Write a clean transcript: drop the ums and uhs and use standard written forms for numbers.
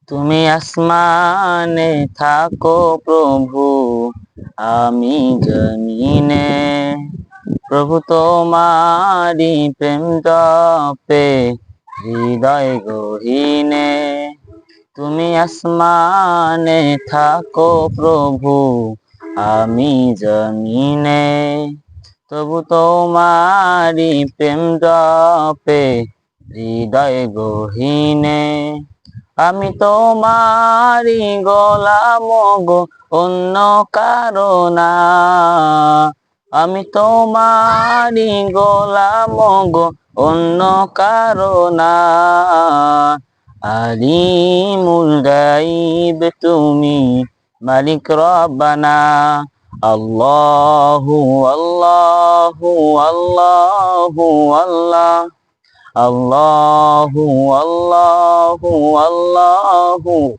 তুমি আসমানে থাকো প্রভু, আমি জমিনে। প্রভু তোমারি প্রেম জপে হৃদয় গহীনে। তুমি আসমানে থাকো প্রভু, আমি জমিনে। তবু তোমারি প্রেম জপে হৃদয় গহীনে। আমি তোমারি গোলাম গো, অন্য কারো না। আমি তোমারি গোলাম গো, অন্য কারো না। আলিমুল গাইব তুমি, মালিক রব্বানা। আল্লাহু আল্লাহু আল্লাহু আল্লাহ। আল্লাহু আল্লাহু আল্লাহু